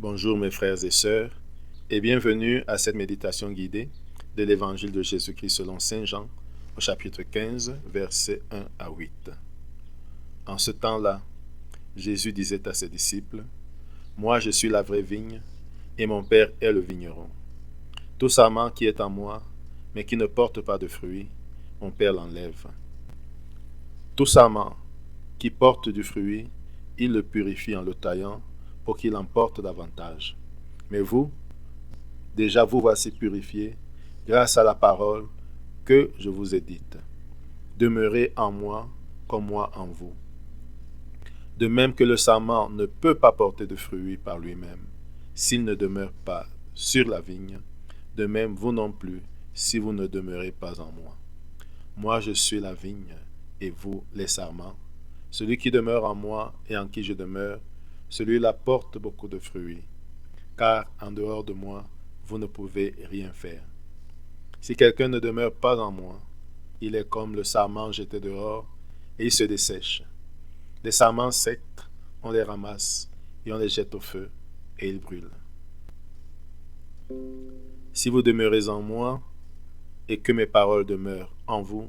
Bonjour mes frères et sœurs et bienvenue à cette méditation guidée de l'Évangile de Jésus-Christ selon Saint Jean au chapitre 15, versets 1 à 8. En ce temps-là, Jésus disait à ses disciples, « Moi je suis la vraie vigne et mon Père est le vigneron. Tout sarment qui est en moi, mais qui ne porte pas de fruits, mon Père l'enlève. Tout sarment qui porte du fruit, il le purifie en le taillant pour qu'il en porte davantage. Mais vous, déjà vous voici purifiés grâce à la parole que je vous ai dite. Demeurez en moi comme moi en vous. De même que le sarment ne peut pas porter de fruits par lui-même s'il ne demeure pas sur la vigne, de même vous non plus si vous ne demeurez pas en moi. Moi je suis la vigne et vous les sarments. Celui qui demeure en moi et en qui je demeure, celui-là porte beaucoup de fruits, car en dehors de moi, vous ne pouvez rien faire. Si quelqu'un ne demeure pas en moi, il est comme le sarment jeté dehors et il se dessèche. Les sarments secs, on les ramasse et on les jette au feu et ils brûlent. Si vous demeurez en moi et que mes paroles demeurent en vous,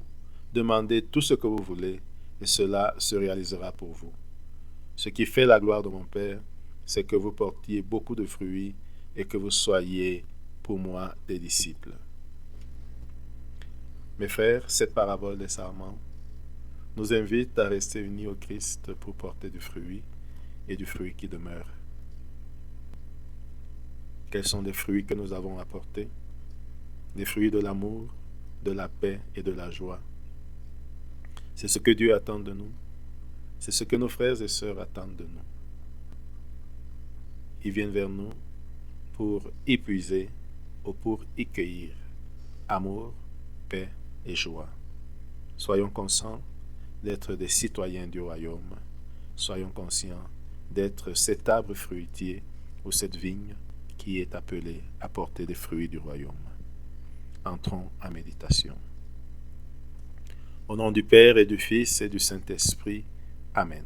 demandez tout ce que vous voulez et cela se réalisera pour vous. Ce qui fait la gloire de mon Père, c'est que vous portiez beaucoup de fruits et que vous soyez pour moi des disciples. Mes frères, cette parabole des sarments nous invite à rester unis au Christ pour porter du fruit et du fruit qui demeure. Quels sont les fruits que nous avons apportés? Des fruits de l'amour, de la paix et de la joie. C'est ce que Dieu attend de nous. C'est ce que nos frères et sœurs attendent de nous. Ils viennent vers nous pour y puiser ou pour y cueillir amour, paix et joie. Soyons conscients d'être des citoyens du royaume. Soyons conscients d'être cet arbre fruitier ou cette vigne qui est appelée à porter des fruits du royaume. Entrons en méditation. Au nom du Père et du Fils et du Saint-Esprit. Amen.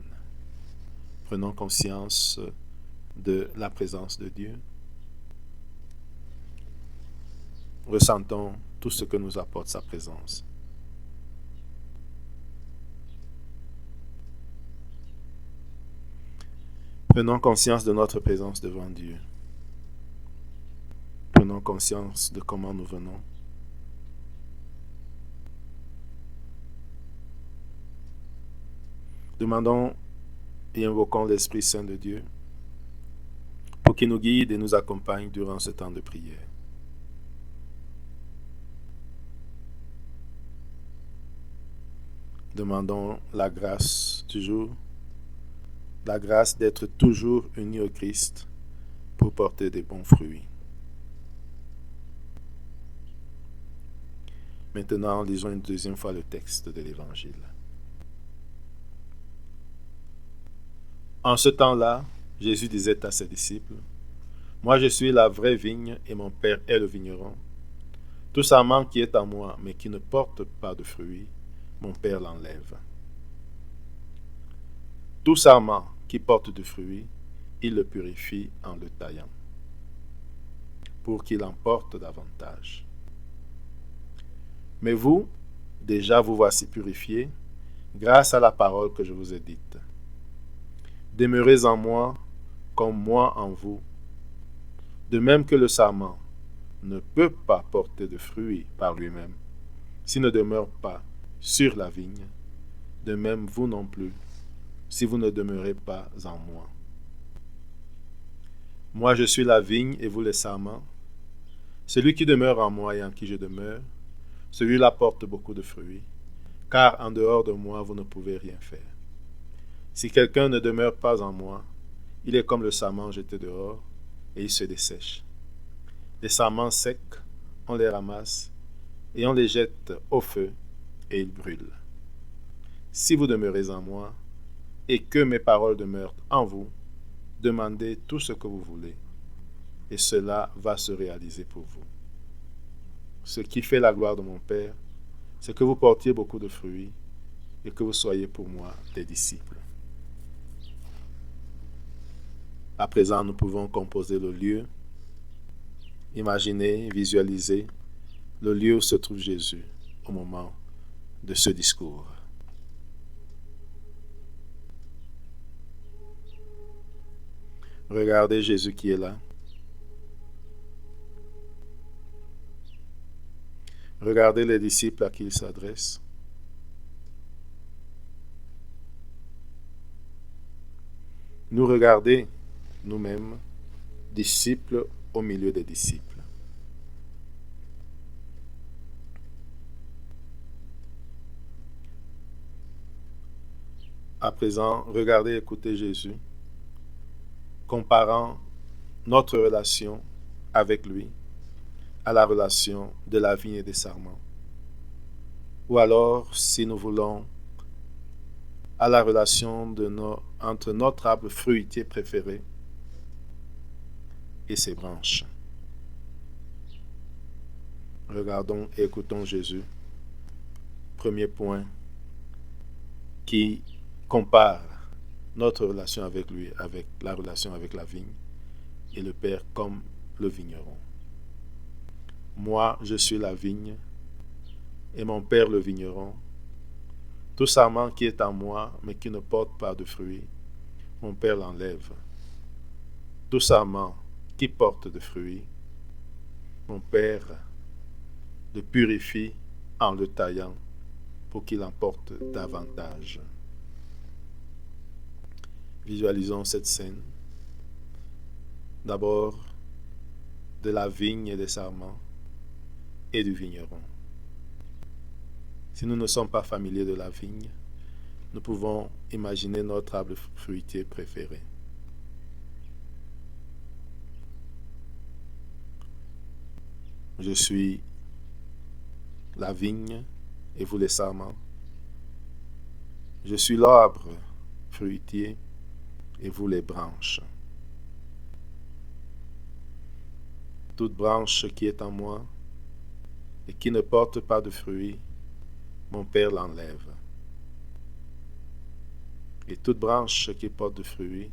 Prenons conscience de la présence de Dieu. Ressentons tout ce que nous apporte sa présence. Prenons conscience de notre présence devant Dieu. Prenons conscience de comment nous venons. Demandons et invoquons l'Esprit Saint de Dieu pour qu'il nous guide et nous accompagne durant ce temps de prière. Demandons la grâce d'être toujours unis au Christ pour porter des bons fruits. Maintenant, lisons une deuxième fois le texte de l'Évangile. En ce temps-là, Jésus disait à ses disciples, « Moi je suis la vraie vigne et mon Père est le vigneron. Tout sarment qui est en moi, mais qui ne porte pas de fruits, mon Père l'enlève. Tout sarment qui porte du fruit, il le purifie en le taillant, pour qu'il en porte davantage. Mais vous, déjà vous voici purifiés, grâce à la parole que je vous ai dite. Demeurez en moi, comme moi en vous. De même que le sarment ne peut pas porter de fruits par lui-même, s'il ne demeure pas sur la vigne, de même vous non plus, si vous ne demeurez pas en moi. Moi je suis la vigne et vous les sarments. Celui qui demeure en moi et en qui je demeure, celui-là porte beaucoup de fruits, car en dehors de moi vous ne pouvez rien faire. Si quelqu'un ne demeure pas en moi, il est comme le sarment jeté dehors, et il se dessèche. Les sarments secs, on les ramasse, et on les jette au feu, et ils brûlent. Si vous demeurez en moi, et que mes paroles demeurent en vous, demandez tout ce que vous voulez, et cela va se réaliser pour vous. Ce qui fait la gloire de mon Père, c'est que vous portiez beaucoup de fruits, et que vous soyez pour moi des disciples. À présent, nous pouvons composer le lieu, imaginer, visualiser le lieu où se trouve Jésus au moment de ce discours. Regardez Jésus qui est là. Regardez les disciples à qui il s'adresse. Nous regarder nous-mêmes, disciples au milieu des disciples. À présent, regardez et écoutez Jésus, comparant notre relation avec lui à la relation de la vigne et des sarments. Ou alors, si nous voulons, à la relation entre notre arbre fruitier préféré et ses branches. Regardons et écoutons Jésus. Premier point qui compare notre relation avec lui, avec la relation avec la vigne et le Père comme le vigneron. Moi, je suis la vigne et mon Père le vigneron. Tout sarment qui est en moi, mais qui ne porte pas de fruits, mon Père l'enlève. Tout sarment qui porte de fruits, mon Père le purifie en le taillant pour qu'il en porte davantage. Visualisons cette scène. D'abord, de la vigne et des sarments et du vigneron. Si nous ne sommes pas familiers de la vigne, nous pouvons imaginer notre arbre fruitier préféré. Je suis la vigne et vous les sarments. Je suis l'arbre fruitier et vous les branches. Toute branche qui est en moi et qui ne porte pas de fruits, mon Père l'enlève. Et toute branche qui porte de fruits,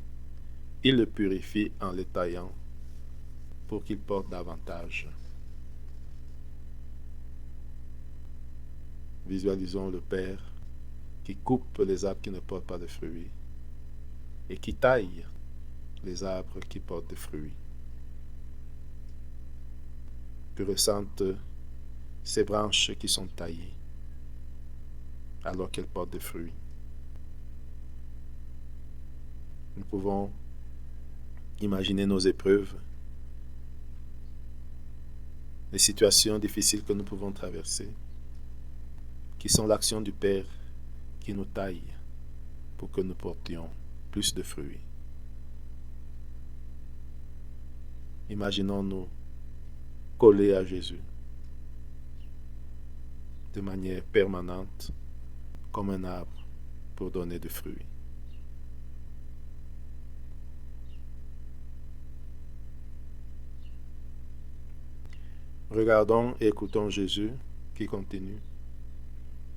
il le purifie en les taillant pour qu'il porte davantage. Visualisons le Père qui coupe les arbres qui ne portent pas de fruits et qui taille les arbres qui portent des fruits. Que ressentent ces branches qui sont taillées alors qu'elles portent des fruits. Nous pouvons imaginer nos épreuves, les situations difficiles que nous pouvons traverser, qui sont l'action du Père qui nous taille pour que nous portions plus de fruits. Imaginons-nous collés à Jésus de manière permanente comme un arbre pour donner des fruits. Regardons et écoutons Jésus qui continue.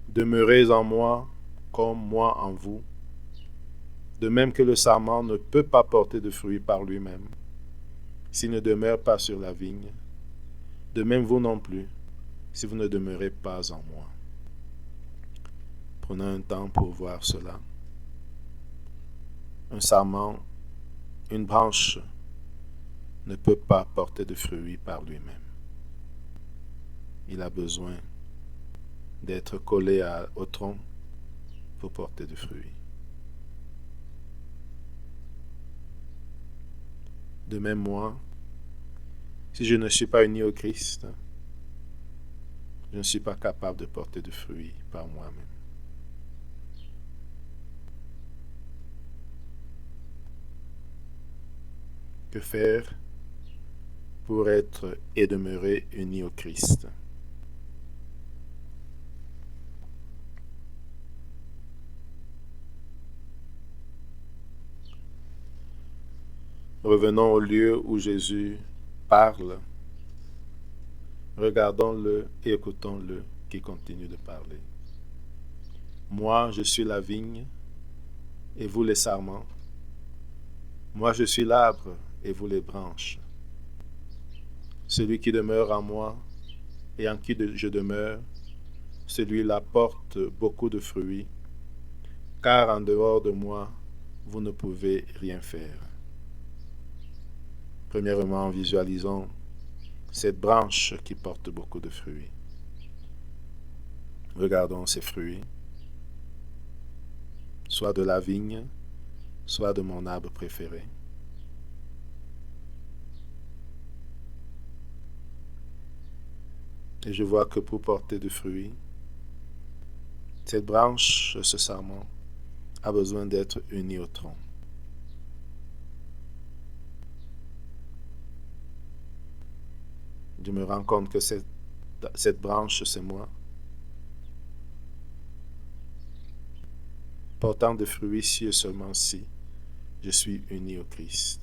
Demeurez en moi comme moi en vous, de même que le sarment ne peut pas porter de fruits par lui-même s'il ne demeure pas sur la vigne, de même vous non plus, si vous ne demeurez pas en moi. Prenons un temps pour voir cela. Un sarment, une branche, ne peut pas porter de fruits par lui-même. Il a besoin d'être collé au tronc pour porter du fruit. De même moi, si je ne suis pas uni au Christ, je ne suis pas capable de porter du fruit par moi-même. Que faire pour être et demeurer uni au Christ? Revenons au lieu où Jésus parle. Regardons-le et écoutons-le qui continue de parler. Moi, je suis la vigne et vous les sarments. Moi je suis l'arbre et vous les branches. Celui qui demeure en moi et en qui je demeure, celui-là porte beaucoup de fruits, car en dehors de moi, vous ne pouvez rien faire. Premièrement, visualisons cette branche qui porte beaucoup de fruits. Regardons ces fruits, soit de la vigne, soit de mon arbre préféré. Et je vois que pour porter du fruit, cette branche, ce sarment, a besoin d'être unie au tronc. Je me rends compte que cette branche, c'est moi, portant de fruits si et seulement si je suis uni au Christ.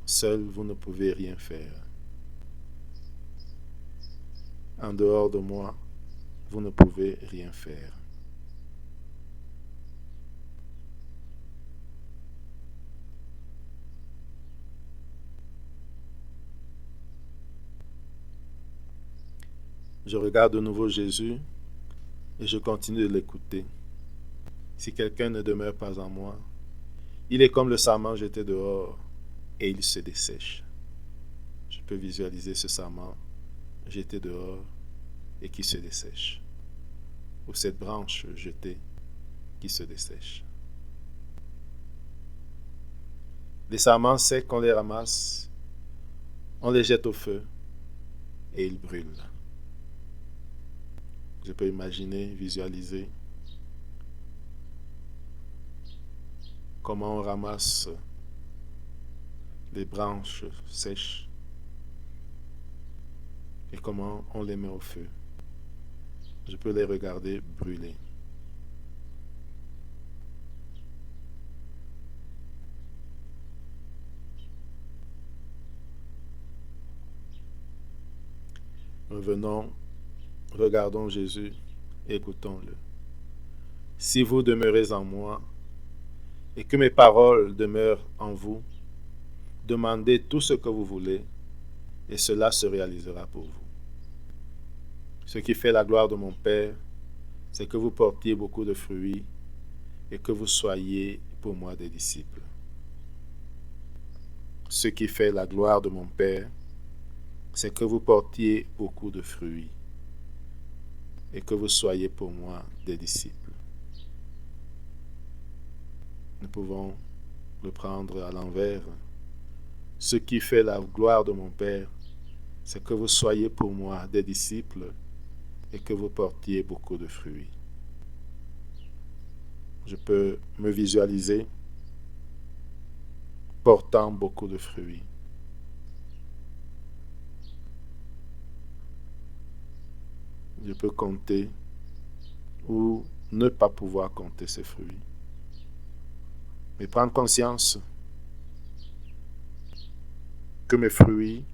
Seul, vous ne pouvez rien faire. En dehors de moi, vous ne pouvez rien faire. Je regarde de nouveau Jésus et je continue de l'écouter. Si quelqu'un ne demeure pas en moi, il est comme le sarment jeté dehors et il se dessèche. Je peux visualiser ce sarment jeté dehors et qui se dessèche. Ou cette branche jetée qui se dessèche. Les sarments secs, on les ramasse, on les jette au feu et ils brûlent. Je peux imaginer, visualiser comment on ramasse les branches sèches et comment on les met au feu. Je peux les regarder brûler. Revenons, regardons Jésus, écoutons-le. Si vous demeurez en moi et que mes paroles demeurent en vous, demandez tout ce que vous voulez et cela se réalisera pour vous. Ce qui fait la gloire de mon Père, c'est que vous portiez beaucoup de fruits et que vous soyez pour moi des disciples. Ce qui fait la gloire de mon Père, c'est que vous portiez beaucoup de fruits et que vous soyez pour moi des disciples. Nous pouvons le prendre à l'envers. Ce qui fait la gloire de mon Père, c'est que vous soyez pour moi des disciples et que vous portiez beaucoup de fruits. Je peux me visualiser portant beaucoup de fruits. Je peux compter ou ne pas pouvoir compter ces fruits. Mais prendre conscience que mes fruits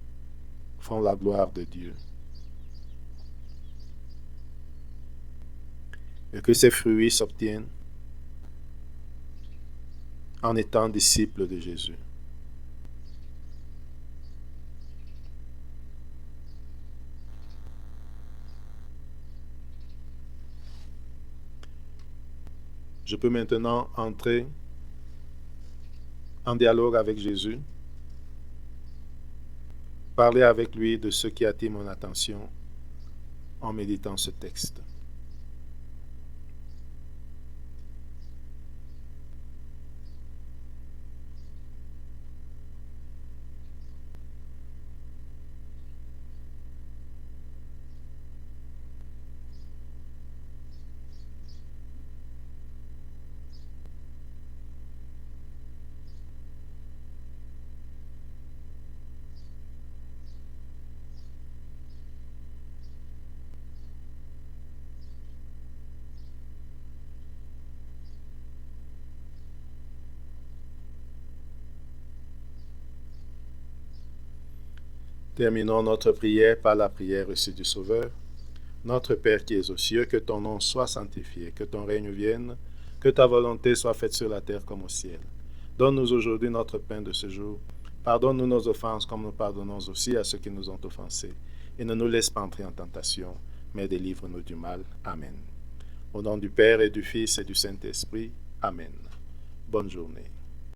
font la gloire de Dieu. Et que ces fruits s'obtiennent en étant disciples de Jésus. Je peux maintenant entrer en dialogue avec Jésus, parler avec lui de ce qui attire mon attention en méditant ce texte. Terminons notre prière par la prière reçue du Sauveur. Notre Père qui es aux cieux, que ton nom soit sanctifié, que ton règne vienne, Que ta volonté soit faite sur la terre comme au ciel. Donne-nous aujourd'hui notre pain de ce jour. Pardonne-nous nos offenses comme nous pardonnons aussi à ceux qui nous ont offensés. Et ne nous laisse pas entrer en tentation, mais délivre-nous du mal. Amen. Au nom du Père et du Fils et du Saint-Esprit. Amen. Bonne journée.